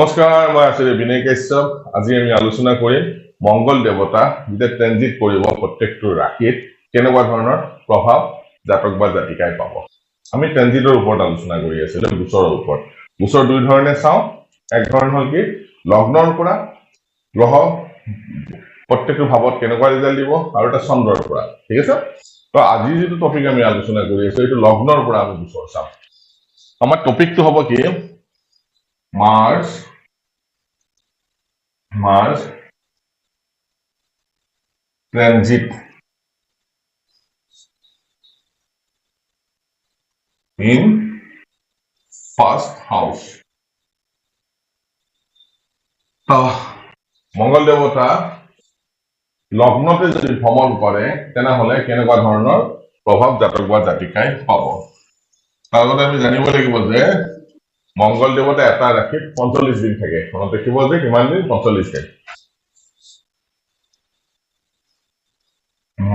নমস্কাৰ, মই আছো বিনয় কাশ্যপ। আজি আমি আলোচনা কৰিম মংগল দেৱতা যেতিয়া ট্ৰেনজিট কৰিব প্ৰত্যেকটো ৰাশিত কেনেকুৱা ধৰণৰ প্ৰভাৱ জাতক বা জাতিকাই পাব। আমি ট্ৰেনজিটৰ ওপৰত আলোচনা কৰি আছিলো, গোচৰৰ ওপৰত। গোচৰ দুই ধৰণে চাওঁ। এক ধৰণ হ'ল কি লগ্নৰ পৰা গ্ৰহ প্ৰত্যেকটো ভাৱত কেনেকুৱা ৰিজাল্ট দিব, আৰু এটা চন্দ্ৰৰ পৰা। ঠিক আছে, তো আজি যিটো টপিক আমি আলোচনা কৰি আছো এইটো লগ্নৰ পৰা আমি গোচৰ চাম। আমাৰ টপিকটো হ'ব কি Mars transit in first house. মংগল দেৱতা লগ্নতে যদি ভ্ৰমণ কৰে তেনেহলে কেনেকুৱা ধৰণৰ প্ৰভাৱ জাতক বা জাতিকাই পাব। তাৰ আগতে আমি জানিব লাগিব যে মংগল দেৱতা এটা ৰাশিত 45 দিন থাকে। মনত দেখিব যে কিমান দিন? 45 দিন।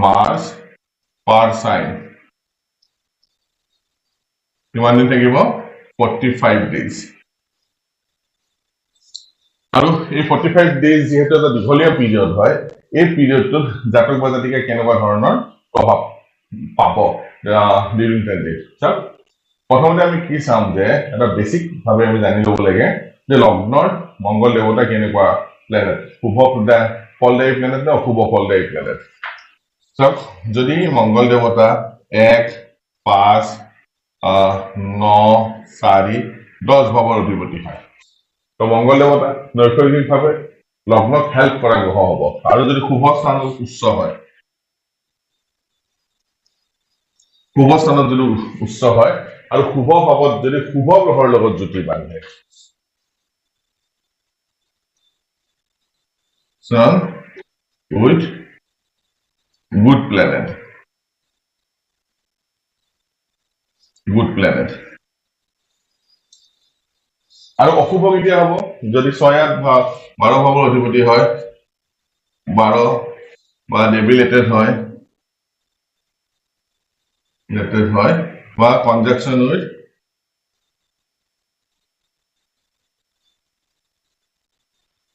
মাৰ্চ পাৰ সাইন কিমান দিন থাকিব? 45 ডেজ। আৰু এই 45 ডেজ যেহেতু এটা দীঘলীয়া পিৰিয়ড হয়, এই পিৰিয়ডটোত জাতক বা জাতিকাই কেনেকুৱা ধৰণৰ প্ৰভাৱ পাব ডিউৰিং ট্ৰেনজিট। প্ৰথমতে আমি কি চাম যে এটা বেসিক ভাৱে আমি জানি ল'ব লাগে যে লগ্নৰ মংগল দেৱতা কেনেকুৱা প্লেনেট, শুভ ফলদায়ী প্লেনেট নে অশুভ ফলদায়ী প্লেনেট। চাওক, যদি মংগল দেৱতা 1, 5, 9, 4, 10 ভাৱৰ অধিপতি হয়, তো মংগল দেৱতা নৈসৰ্গিকভাৱে লগ্নক হেল্প কৰা গ্ৰহ হ'ব। আৰু যদি শুভ স্থানত উচ্চ হয়, শুভ স্থানত যদি উচ্চ হয় আৰু শুভ ভাৱত যদি শুভ গ্ৰহৰ লগত জুতি বান্ধে, Sun with good planet, আৰু অশুভ কেতিয়া হ'ব? যদি 6, 8, 12 ভাৱৰ অধিপতি হয়, 12 বা ডেবিলেটেড হয় বা conjunction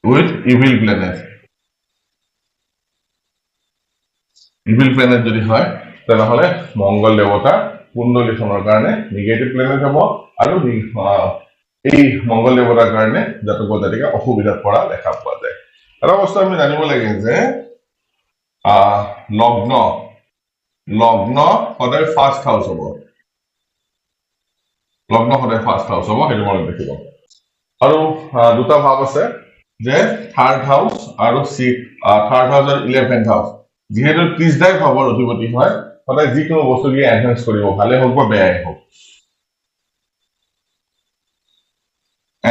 with evil planet. Evil planet যদি হয় তেনেহলে মংগল দেৱতা কুণ্ডলীখনৰ কাৰণে নিগেটিভ প্লেনেট হ'ব, আৰু এই মংগল দেৱতাৰ কাৰণে জাতক বা জাতিকা অসুবিধাত পৰা দেখা পোৱা যায়। এটা বস্তু আমি জানিব লাগে যে লগ্ন সদায় ফাৰ্ষ্ট হাউচ হ'ব। লগ্ন সদায় ফাৰ্ষ্ট হাউচ হ'ব, সেইটো মনত ৰাখিব। আৰু দুটা ভাৱ আছে যে থাৰ্ড হাউচ আৰু 11th হাউচ। যিহেতু 30 ভাৱৰ অধিপতি হয়, সদায় যিকোনো বস্তু কি এনহেন্স কৰিব, ভালে হওক বা বেয়াই হওক,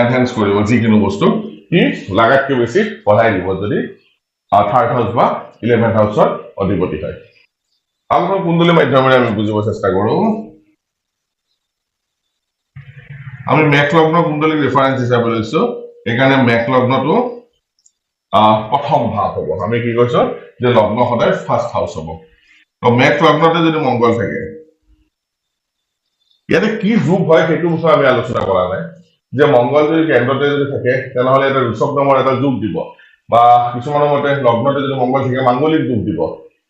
এনহেন্স কৰিব যিকোনো বস্তু কি লাগাতকৈ বেছি বঢ়াই দিব যদি থাৰ্ড হাউচ বা 11th হাউচৰ অধিপতি হয়। আমাৰ কুণ্ডলী মাধ্যমেৰে আমি বুজিব চেষ্টা কৰো। আমি মেঘ লগ্ন কুণ্ডলীক ৰেফাৰেন্স হিচাপে লৈছো, সেইকাৰণে মেঘ লগ্নটো প্ৰথম ভাৱ হ'ব। আমি কি কৈছো যে লগ্ন সদায় ফাৰ্ষ্ট হাউচ হ'ব। তো মেঘ লগ্নতে যদি মংগল থাকে, ইয়াতে কি যোগ হয় সেইটো বিষয়ে আমি আলোচনা কৰা নাই। যে মংগল যদি কেন্দ্ৰতে যদি থাকে তেনেহলে এটা ঋষভ নামৰ এটা যোগ দিব, বা কিছুমানৰ মতে লগ্নতে যদি মংগল থাকে মাংগলিক যোগ দিব।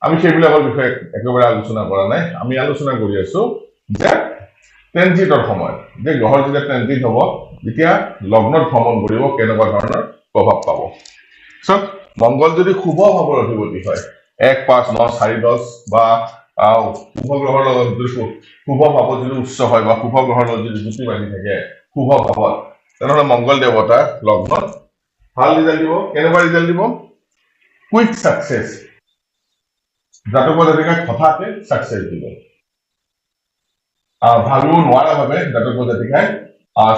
আমি সেইবিলাকৰ বিষয়ে একেবাৰে আলোচনা কৰা নাই। আমি আলোচনা কৰি আছো যে ট্ৰেনজিটৰ সময়ত, যে গ্ৰহৰ যেতিয়া ট্ৰেনজিট হ'ব, যেতিয়া লগ্নত ভ্ৰমণ কৰিব কেনেকুৱা ধৰণৰ প্ৰভাৱ পাব। মংগল যদি শুভ ভাৱৰ অধিপতি হয়, 1, 5, 9, 4, 10 বা শুভ গ্ৰহৰ লগত যদি শুভ ভাৱত যদি উচ্চ হয় বা শুভ গ্ৰহৰ লগত যদি জুতি বান্ধি থাকে শুভ ভাৱত, তেনেহলে মংগল দেৱতা লগ্নত ভাল ৰিজাল্ট দিব। কেনেকুৱা ৰিজাল্ট দিব? Quick success. জাতক বা জাতিকাক হঠাতে সাকসেস দিব। ভাবিব নোৱাৰা ভাৱে জাতক বা জাতিকাই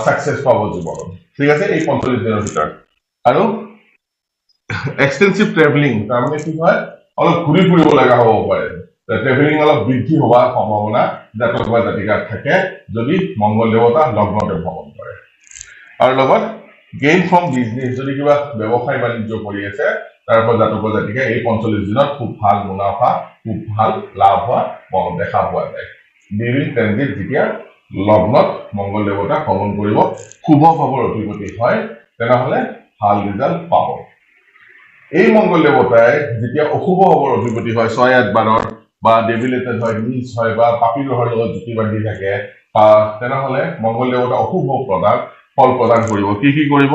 সাকসেস পাব জীৱনত। ঠিক আছে, এই 45 দিনৰ ভিতৰত। আৰু এক্সটেন্সিভ ট্ৰেভেলিং, তাৰমানে কি হয়, অলপ ঘূৰি ফুৰিব লগা হ'ব পাৰে। ট্ৰেভেলিং অলপ বৃদ্ধি হোৱাৰ সম্ভাৱনা জাতক বা জাতিকাত থাকে যদি মংগল দেৱতা লগ্নতে ভ্ৰমণ কৰে। আৰু লগত গেইন ফ্ৰম বিজনেছ, যদি কিবা ব্যৱসায় বাণিজ্য কৰি আছে তাৰ পৰা জাতক বা জাতিকাই এই 45 দিনত খুব ভাল মুনাফা, খুব ভাল লাভ হোৱা দেখা পোৱা যায়। ডিউৰিং ট্ৰেনজিট যেতিয়া লগ্নত মংগল দেৱতা ভ্ৰমণ কৰিব, শুভ ভাৱৰ অধিপতি হয়, তেনেহলে ভাল ৰিজাল্ট পাব এই মংগল দেৱতাই যেতিয়া অশুভ হবৰ অধিপতি হয় 6-8-12 বা ডেভিলেটেড হয় নিজ হয় বা পাপী গ্ৰহৰ লগত যুতি বান্ধি থাকে তেনেহলে মংগল দেৱতা অশুভ ফল প্ৰদান কৰিব কি কৰিব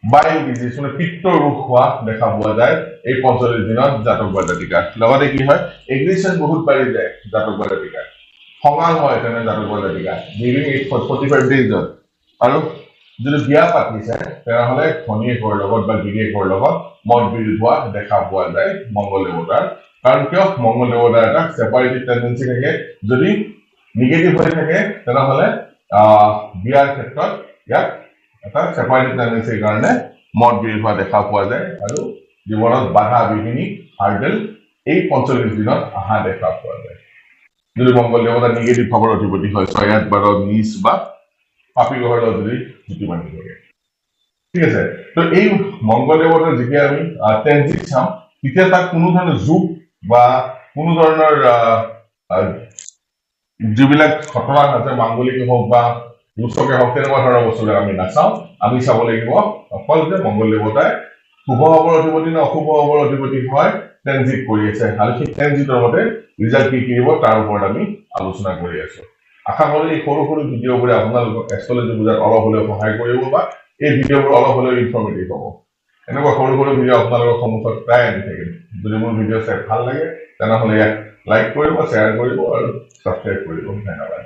বাইল ডিজিজ মানে পিত্তৰ ৰোগ হোৱা দেখা পোৱা যায় এই 45 দিনত জাতক বা জাতিকাৰ লগতে কি হয় এগ্ৰেছন বহুত বাঢ়ি যায় জাতক বা জাতিকাৰ খঙাল হয় তেনে জাতক বা জাতিকাৰ ডিউৰিং 45 ডেইজত আৰু যদি বিয়া পাতিছে তেনেহলে ঘনীয়েকৰ লগত বা গিৰিয়েকৰ লগত মত বিৰোধ হোৱা দেখা পোৱা যায় মংগল দেৱতাৰ কাৰণ কিয় মংগল দেৱতাৰ এটা সেপাৰেটিভ টেন্ডেন্সি থাকে যদি নিগেটিভ হৈ থাকে তেনেহলে বিয়াৰ ক্ষেত্ৰত ইয়াক এটা সেপাৰেটিভ টেন্ডেন্সিৰ কাৰণে মত বিৰোধ হোৱা দেখা পোৱা যায় আৰু জীৱনত বাধা বিঘিনি হাৰ্ডেল এই 45 দিনত অহা দেখা পোৱা যায় যদি মংগল দেৱতা নিগেটিভ ভাৱৰ অধিপতি হয় 6-8-12 নিজ বা পাপী গ্ৰহৰ লগত যদি যুতি বান্ধি থাকে ঠিক আছে তো এই মংগল দেৱতাৰ যেতিয়া আমি ট্ৰেনজিট চাম তেতিয়া তাক কোনো ধৰণৰ যুগ বা কোনো ধৰণৰ যিবিলাক ঘটনা আছে মাংগলিকে হওক বা লুচকে হওক তেনেকুৱা ধৰণৰ বস্তুবিলাক আমি নাচাওঁ আমি চাব লাগিব অকল যে মংগল দেৱতাই শুভ হবৰ অধিপতি নে অশুভ হবৰ অধিপতি হয় ট্ৰেনজিট কৰি আছে আৰু সেই ট্ৰেনজিটৰ মতে ৰিজাল্ট কি দিব তাৰ ওপৰত আমি আলোচনা কৰি আছো আশা কৰো এই সৰু সৰু ভিডিঅ'বোৰে আপোনালোকক এষ্ট্ৰলজি বুজাত অলপ হ'লেও সহায় কৰিব বা এই ভিডিঅ'বোৰ অলপ হ'লেও ইনফৰ্মেটিভ হ'ব এনেকুৱা সৰু সৰু ভিডিঅ' আপোনালোকৰ সন্মুখত প্ৰায় আনি থাকিম যদি মোৰ ভিডিঅ' চাই ভাল লাগে তেনেহ'লে ইয়াক লাইক কৰিব শ্বেয়াৰ কৰিব আৰু সাবস্ক্ৰাইব কৰিব ধন্যবাদ